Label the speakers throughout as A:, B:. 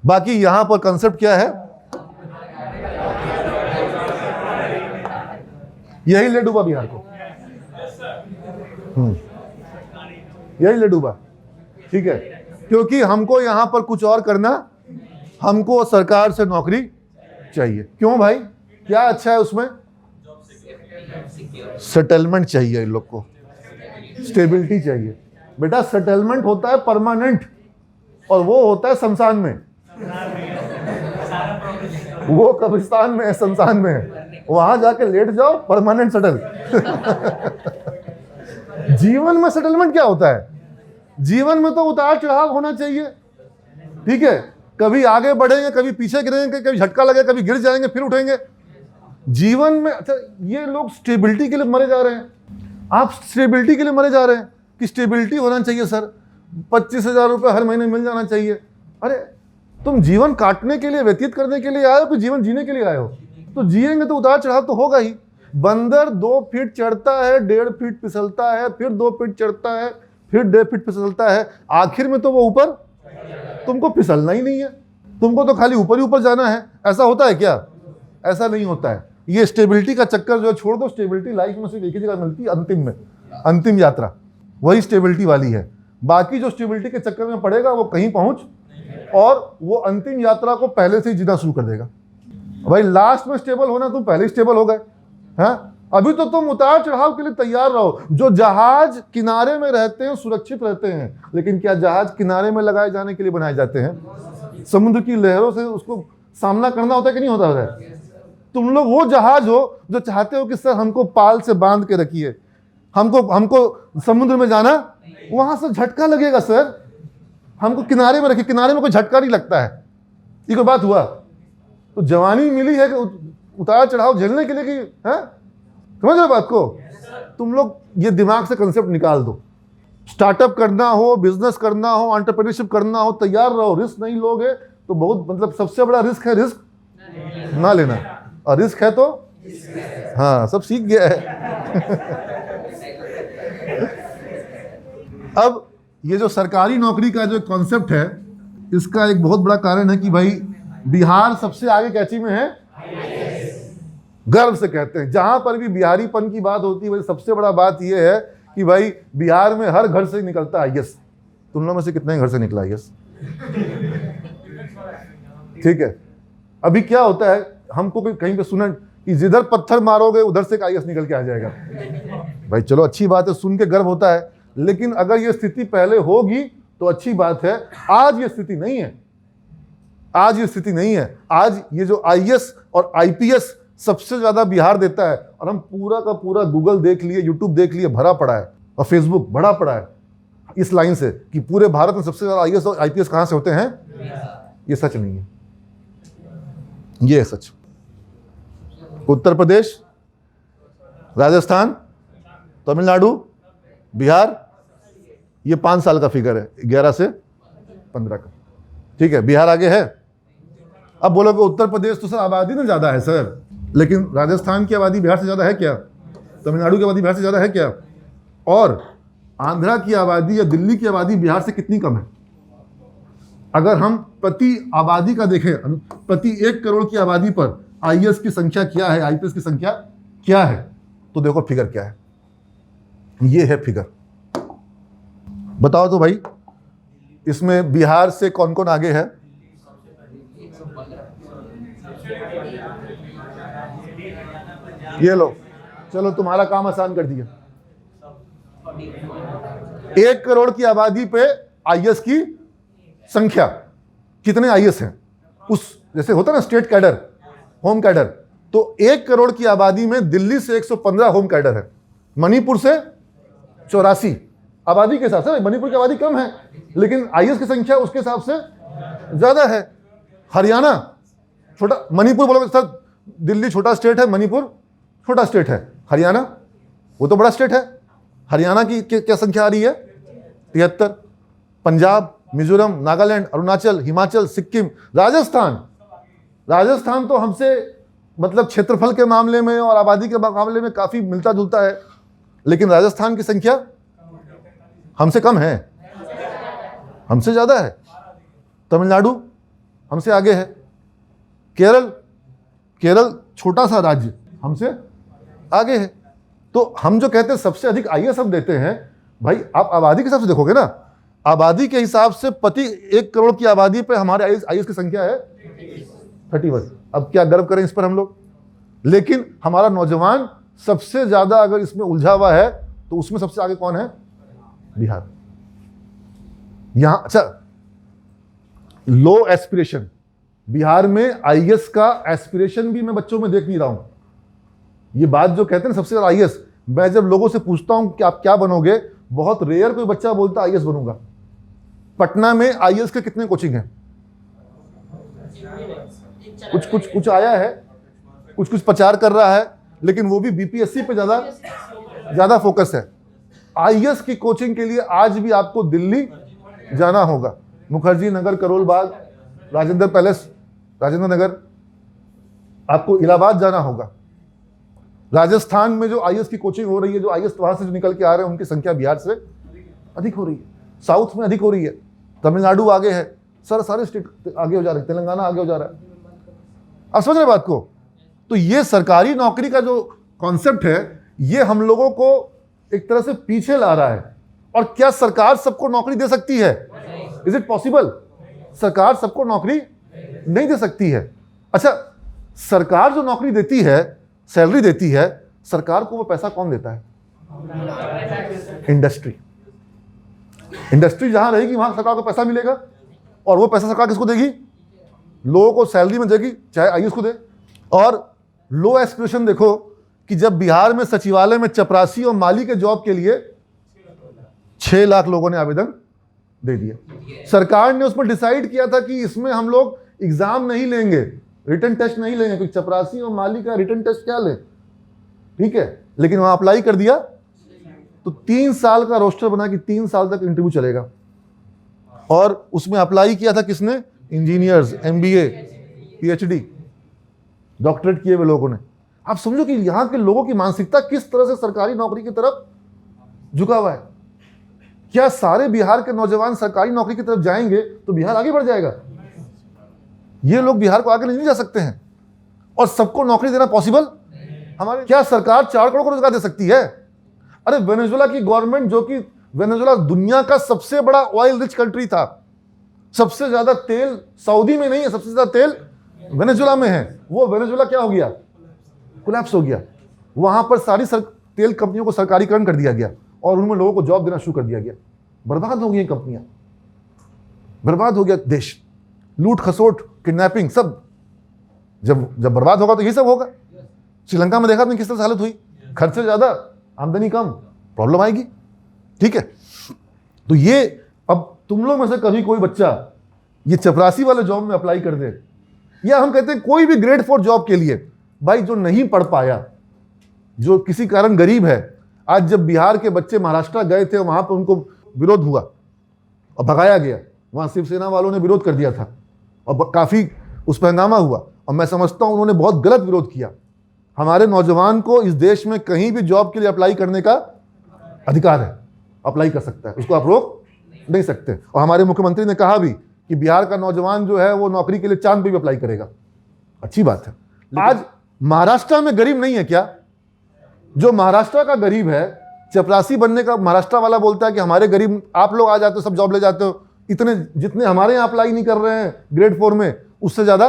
A: बाकी यहां पर कंसेप्ट क्या है, यही ले डूबा बिहार को, यही ले डूबा। ठीक है, क्योंकि हमको यहां पर कुछ और करना, हमको सरकार से नौकरी चाहिए। क्यों भाई, क्या अच्छा है उसमें? सेटलमेंट चाहिए इन लोग को, स्टेबिलिटी चाहिए। बेटा सेटलमेंट होता है परमानेंट, और वो होता है शमशान में, वो कब्रिस्तान में है, शमशान में है, वहां जाके लेट जाओ, परमानेंट सेटल। जीवन में सेटलमेंट क्या होता है? जीवन में तो उतार चढ़ाव होना चाहिए। ठीक है, कभी आगे बढ़ेंगे, कभी पीछे गिरेंगे, कभी झटका लगेगा, कभी गिर जाएंगे, फिर उठेंगे। जीवन में अच्छा, ये लोग स्टेबिलिटी के लिए मरे जा रहे हैं। आप स्टेबिलिटी के लिए मरे जा रहे हैं कि स्टेबिलिटी होना चाहिए सर, 25,000 रुपये हर महीने मिल जाना चाहिए। अरे तुम जीवन काटने के लिए, व्यतीत करने के लिए आए हो कि जीवन जीने के लिए आए हो? तो जिएंगे तो उतार चढ़ाव तो होगा ही। बंदर 2 फीट चढ़ता है, 1.5 फीट फिसलता है, फिर 2 फीट चढ़ता है, फिर 1.5 फीट फिसलता है, आखिर में तो वो ऊपर। तुमको फिसलना ही नहीं है, तुमको तो खाली ऊपर ही ऊपर जाना है। ऐसा होता है क्या? ऐसा नहीं होता है। ये स्टेबिलिटी का चक्कर जो है छोड़ दो। स्टेबिलिटी लाइफ में सिर्फ एक ही जगह मिलती है, अंतिम में, अंतिम यात्रा, वही स्टेबिलिटी वाली है। बाकी जो स्टेबिलिटी के चक्कर में पड़ेगा वो कहीं पहुंच, और वो अंतिम यात्रा को पहले से ही जीना शुरू कर देगा। भाई लास्ट में स्टेबल होना, तुम पहले ही स्टेबल हो गए हैं। अभी तो तुम उतार चढ़ाव के लिए तैयार रहो। जो जहाज किनारे में रहते हैं सुरक्षित रहते हैं, लेकिन क्या जहाज किनारे में लगाए जाने के लिए बनाए जाते हैं? समुद्र की लहरों से उसको सामना करना होता है कि नहीं होता है? तुम लोग वो जहाज हो जो चाहते हो कि सर हमको पाल से बांध के रखिए, हमको समुद्र में जाना, वहां से झटका लगेगा सर, हमको किनारे में रखिए। किनारे में कोई झटका नहीं लगता है। ये कोई बात हुआ? तो जवानी मिली है कि उतार चढ़ाव झेलने के लिए कि है? समझ रहे बात को? तुम लोग ये दिमाग से कंसेप्ट निकाल दो। स्टार्टअप करना हो, बिजनेस करना हो, एंटरप्रेन्योरशिप करना हो, तैयार रहो। रिस्क नहीं लोगे तो बहुत, मतलब सबसे बड़ा रिस्क है रिस्क ना लेना, और रिस्क है तो हाँ, सब सीख गया है। अब ये जो सरकारी नौकरी का जो कॉन्सेप्ट है, इसका एक बहुत बड़ा कारण है कि भाई बिहार सबसे आगे कैची में है, गर्व से कहते हैं। जहां पर भी बिहारीपन की बात होती है, भाई सबसे बड़ा बात यह है कि भाई बिहार में हर घर से निकलता है आईएएस। तुम लोगों में से कितने घर से निकला आईएएस? ठीक है, अभी क्या होता है, हमको कहीं पे सुना कि जिधर पत्थर मारोगे उधर से आईएएस निकल के आ जाएगा। भाई चलो अच्छी बात है, सुन के गर्व होता है, लेकिन अगर ये स्थिति पहले होगी तो अच्छी बात है। आज ये स्थिति नहीं है, आज ये स्थिति नहीं है। आज ये जो आईएएस और आईपीएस सबसे ज्यादा बिहार देता है, और हम पूरा का पूरा गूगल देख लिए, यूट्यूब देख लिए, भरा पड़ा है, और फेसबुक भरा पड़ा है इस लाइन से कि पूरे भारत में सबसे ज्यादा आईएएस और आईपीएस कहां से होते हैं। ये सच नहीं है, ये है सच। उत्तर प्रदेश, राजस्थान, तमिलनाडु, बिहार, ये 5 साल का फिगर है, 11 से 15 का। ठीक है, बिहार आगे है। अब बोलोगे उत्तर प्रदेश तो सर आबादी में ज्यादा है सर, लेकिन राजस्थान की आबादी बिहार से ज्यादा है क्या? तमिलनाडु की आबादी बिहार से ज्यादा है क्या? और आंध्रा की आबादी या दिल्ली की आबादी बिहार से कितनी कम है? अगर हम प्रति आबादी का देखें, प्रति 1 करोड़ की आबादी पर आईएएस की संख्या क्या है, आईपीएस की संख्या क्या है, तो देखो फिगर क्या है। ये है फिगर। बताओ तो भाई, इसमें बिहार से कौन कौन आगे है? ये लो, चलो तुम्हारा काम आसान कर दिया। 1 करोड़ की आबादी पे आईएएस की संख्या, कितने आईएएस हैं? उस जैसे होता ना स्टेट कैडर, होम कैडर, तो 1 करोड़ की आबादी में दिल्ली से 115 होम कैडर है, मणिपुर से 84। आबादी के हिसाब से मणिपुर की आबादी कम है, लेकिन आईएएस की संख्या उसके हिसाब से ज्यादा है। हरियाणा छोटा, मणिपुर बोलोगे सर दिल्ली छोटा स्टेट है, मणिपुर छोटा स्टेट है, हरियाणा वो तो बड़ा स्टेट है। हरियाणा की क्या संख्या आ रही है? 73। पंजाब, मिजोरम, नागालैंड, अरुणाचल, हिमाचल, सिक्किम, राजस्थान तो हमसे मतलब क्षेत्रफल के मामले में और आबादी के मामले में काफी मिलता जुलता है, लेकिन राजस्थान की संख्या हमसे कम है, हमसे ज्यादा है। तमिलनाडु हमसे आगे है। केरल छोटा सा राज्य हमसे आगे है। तो हम जो कहते हैं सबसे अधिक आईएएस हम देते हैं, भाई आप आबादी के हिसाब से देखोगे ना, आबादी के हिसाब से प्रति 1 करोड़ की आबादी पे हमारे आईएएस की संख्या है 31। अब क्या गर्व करें इस पर हम लोग। लेकिन हमारा नौजवान सबसे ज्यादा अगर इसमें उलझा हुआ है तो उसमें सबसे आगे कौन है? बिहार। यहां अच्छा, लो एस्पिरेशन, बिहार में आईएएस का एस्पिरेशन भी मैं बच्चों में देख नहीं रहा हूं। ये बात जो कहते हैं सबसे ज्यादा आईएएस, मैं जब लोगों से पूछता हूं कि आप क्या बनोगे, बहुत रेयर कोई बच्चा बोलता आईएएस बनूंगा। पटना में आईएएस के कितने कोचिंग हैं? कुछ आया है, कुछ प्रचार कर रहा है, लेकिन वो भी बीपीएससी पे ज्यादा फोकस है। आईएएस की कोचिंग के लिए आज भी आपको दिल्ली जाना होगा, मुखर्जी नगर, करोल बाग, राजेंद्र पैलेस, राजेंद्र नगर, आपको इलाहाबाद जाना होगा। राजस्थान में जो आईएएस की कोचिंग हो रही है, जो आईएएस वहां से जो निकल के आ रहे हैं, उनकी संख्या बिहार से अधिक हो रही है, साउथ में अधिक हो रही है, तमिलनाडु आगे है, सारे स्टेट आगे हो जा रहे हैं, तेलंगाना आगे हो जा रहा है। आप समझ रहे बात को? तो ये सरकारी नौकरी का जो कॉन्सेप्ट है, ये हम लोगों को एक तरह से पीछे ला रहा है। और क्या सरकार सबको नौकरी दे सकती है? Is it possible? सरकार सबको नौकरी नहीं दे सकती है। अच्छा, सरकार जो नौकरी देती है, सैलरी देती है, सरकार को वो पैसा कौन देता है? इंडस्ट्री जहां रहेगी वहां सरकार को पैसा मिलेगा। और वो पैसा सरकार किसको देगी? लोगों को सैलरी में देगी, चाहे आईएएस को दे। और लो एस्पिरेशन देखो कि जब बिहार में सचिवालय में चपरासी और माली के जॉब के लिए 6 लाख लोगों ने आवेदन दे दिया। सरकार ने उस पर डिसाइड किया था कि इसमें हम लोग एग्जाम नहीं लेंगे, रिटन टेस्ट नहीं लेंगे, क्योंकि चपरासी और माली का रिटन टेस्ट क्या ले, ठीक है। लेकिन वहां अप्लाई कर दिया तो 3 साल का रोस्टर बना कि 3 साल तक इंटरव्यू चलेगा। और उसमें अप्लाई किया था किसने? इंजीनियर्स, एमबीए, पीएचडी, डॉक्टरेट किए हुए लोगों ने। आप समझो कि यहां के लोगों की मानसिकता किस तरह से सरकारी नौकरी की तरफ झुका हुआ है। क्या सारे बिहार के नौजवान सरकारी नौकरी की तरफ जाएंगे तो बिहार आगे बढ़ जाएगा? ये लोग बिहार को आगे नहीं जा सकते हैं। और सबको नौकरी देना पॉसिबल हमारे? क्या सरकार 4 करोड़ को रोजगार दे सकती है? अरे वेनेजुएला की गवर्नमेंट, जो कि वेनेजुएला दुनिया का सबसे बड़ा ऑयल रिच कंट्री था, सबसे ज्यादा तेल सऊदी में नहीं है, सबसे ज्यादा तेल वेनेजुएला में है, वो वेनेजुएला क्या हो गया? कोलैप्स हो गया। वहां पर सारी तेल कंपनियों को सरकारीकरण कर दिया गया और उनमें लोगों को जॉब देना शुरू कर दिया गया। बर्बाद हो गई कंपनियां, बर्बाद हो गया देश, लूट खसोट, किडनैपिंग, सब। जब बर्बाद होगा तो ये सब होगा। श्रीलंका में देखा तुमने किस तरह से हालत हुई, खर्चे ज्यादा, आमदनी कम, प्रॉब्लम आएगी, ठीक है। तो ये अब तुम लोग में से कभी कोई बच्चा ये चपरासी वाले जॉब में अप्लाई कर दे, या हम कहते हैं कोई भी ग्रेड 4 जॉब के लिए, भाई जो नहीं पढ़ पाया, जो किसी कारण गरीब है, आज जब बिहार के बच्चे महाराष्ट्र गए थे, वहां पर उनको विरोध हुआ और भगाया गया, वहां शिवसेना वालों ने विरोध कर दिया था और काफी उस पर हंगामा हुआ। और मैं समझता हूं उन्होंने बहुत गलत विरोध किया। हमारे नौजवान को इस देश में कहीं भी जॉब के लिए अप्लाई करने का अधिकार है, अप्लाई कर सकता है, उसको आप रोक नहीं सकते। और हमारे मुख्यमंत्री ने कहा भी कि बिहार का नौजवान जो है वो नौकरी के लिए चांद पे भी अप्लाई करेगा। अच्छी बात है। आज महाराष्ट्र में गरीब नहीं है क्या? जो महाराष्ट्र का गरीब है, चपरासी बनने का महाराष्ट्र वाला बोलता है कि हमारे गरीब, आप लोग आ जाते हो, सब जॉब ले जाते हो, इतने जितने हमारे यहाँ अप्लाई नहीं कर रहे हैं ग्रेड 4 में, उससे ज्यादा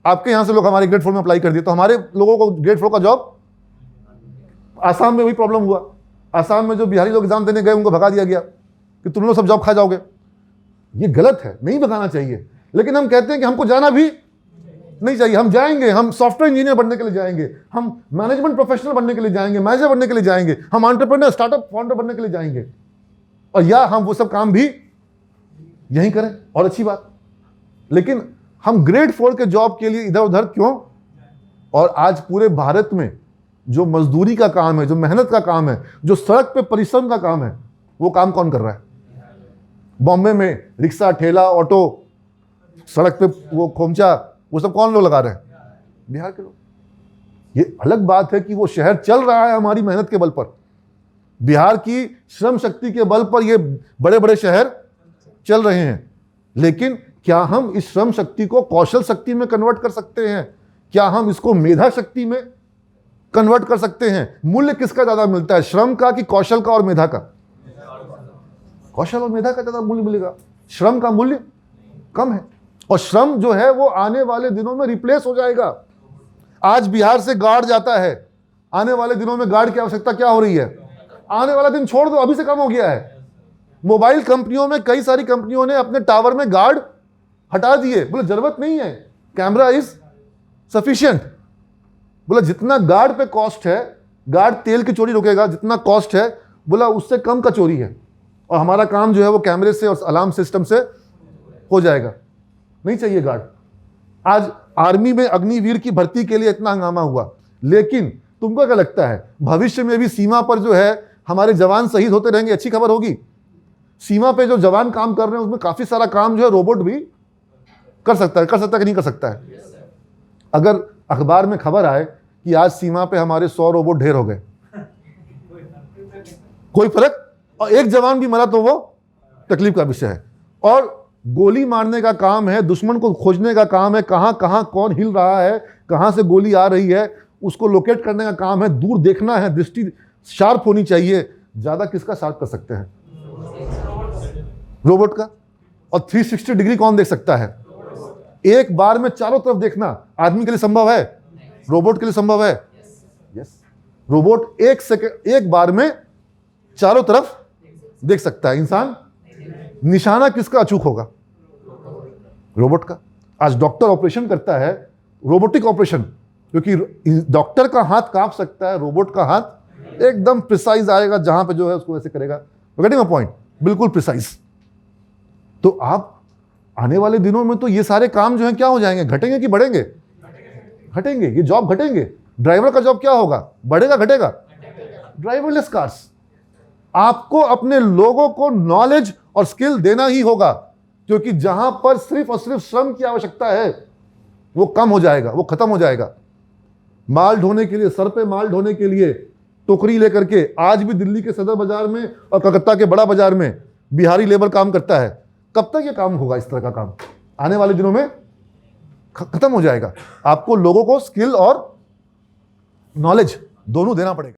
A: आपके यहाँ से लोग हमारे ग्रेड 4 में अप्लाई कर दिए। तो हमारे लोगों को ग्रेड 4 का जॉब, आसाम में वही प्रॉब्लम हुआ। आसाम में जो बिहारी लोग एग्जाम देने गए उनको भगा दिया गया कि तुम लोग सब जॉब खा जाओगे। ये गलत है, नहीं भगाना चाहिए। लेकिन हम कहते हैं कि हमको जाना भी नहीं चाहिए, हम जाएंगे, हम सॉफ्टवेयर इंजीनियर बनने के लिए जाएंगे, हम मैनेजमेंट प्रोफेशनल बनने के लिए जाएंगे, मैनेजर बनने के लिए जाएंगे, हम एंटरप्रेन्योर, स्टार्टअप फाउंडर बनने के लिए जाएंगे, और या हम वो सब काम भी यहीं करें, और अच्छी बात। लेकिन हम ग्रेड 4 के जॉब के लिए इधर उधर क्यों? और आज पूरे भारत में जो मजदूरी का काम है, जो मेहनत का काम है, जो सड़क पे परिश्रम का काम है, वो काम कौन कर रहा है? बॉम्बे में रिक्शा, ठेला, ऑटो, सड़क पे वो खोमचा, वो सब कौन लोग लगा रहे हैं? बिहार के लोग। ये अलग बात है कि वो शहर चल रहा है हमारी मेहनत के बल पर, बिहार की श्रम शक्ति के बल पर ये बड़े बड़े शहर चल रहे हैं। लेकिन क्या हम इस श्रम शक्ति को कौशल शक्ति में कन्वर्ट कर सकते हैं? क्या हम इसको मेधा शक्ति में कन्वर्ट कर सकते हैं? मूल्य किसका ज्यादा मिलता है, श्रम का कि कौशल का और मेधा का? कौशल और मेधा का ज्यादा मूल्य मिलेगा, श्रम का मूल्य कम है। और श्रम जो है वो आने वाले दिनों में रिप्लेस हो जाएगा। आज बिहार से गार्ड जाता है, आने वाले दिनों में गार्ड की आवश्यकता क्या हो रही है? आने वाला दिन छोड़ दो, अभी से कम हो गया है। मोबाइल कंपनियों में कई सारी कंपनियों ने अपने टावर में गार्ड हटा दिए, बोले जरूरत नहीं है, कैमरा इज सफिशिएंट। बोला जितना गार्ड पे कॉस्ट है, गार्ड तेल की चोरी रोकेगा, जितना कॉस्ट है बोला उससे कम का चोरी है, और हमारा काम जो है वो कैमरे से और अलार्म सिस्टम से हो जाएगा, नहीं चाहिए गार्ड। आज आर्मी में अग्निवीर की भर्ती के लिए इतना हंगामा हुआ, लेकिन तुमको क्या लगता है भविष्य में भी सीमा पर जो है हमारे जवान शहीद होते रहेंगे? अच्छी खबर होगी। सीमा पे जो जवान काम कर रहे हैं उसमें काफी सारा काम जो है रोबोट भी कर सकता है कि नहीं कर सकता है? अगर अखबार में खबर आए कि आज सीमा पे हमारे 100 रोबोट ढेर हो गए, कोई फर्क, और एक जवान भी मरा तो वो तकलीफ का विषय है। और गोली मारने का काम है, दुश्मन को खोजने का काम है, कहां कहां कौन हिल रहा है, कहां से गोली आ रही है, उसको लोकेट करने का काम है, दूर देखना है, दृष्टि शार्प होनी चाहिए। ज्यादा किसका शार्प कर सकते हैं? रोबोट का। और 360 डिग्री कौन देख सकता है? एक बार में चारों तरफ देखना आदमी के लिए संभव है, रोबोट के लिए संभव है? यस। रोबोट एक बार में चारों तरफ देख सकता है। इंसान, निशाना किसका अचूक होगा? रोबोट का। आज डॉक्टर ऑपरेशन करता है, रोबोटिक ऑपरेशन, क्योंकि डॉक्टर का हाथ कांप सकता है, रोबोट का हाथ एकदम प्रिसाइज आएगा, जहां पे जो है उसको ऐसे करेगा। Getting a point? बिल्कुल प्रिसाइज। तो आप आने वाले दिनों में तो ये सारे काम जो है क्या हो जाएंगे, घटेंगे कि बढ़ेंगे? घटेंगे। ये जॉब घटेंगे। ड्राइवर का जॉब क्या होगा, बढ़ेगा घटेगा? Driverless cars. आपको अपने लोगों को नॉलेज और स्किल देना ही होगा, क्योंकि जहां पर सिर्फ और सिर्फ श्रम की आवश्यकता है वो कम हो जाएगा, वो खत्म हो जाएगा। माल ढोने के लिए, सर पे माल ढोने के लिए टोकरी लेकर के आज भी दिल्ली के सदर बाजार में और कलकत्ता के बड़ा बाजार में बिहारी लेबर काम करता है। कब तक ये काम होगा? इस तरह का काम आने वाले दिनों में खत्म हो जाएगा। आपको लोगों को स्किल और नॉलेज दोनों देना पड़ेगा।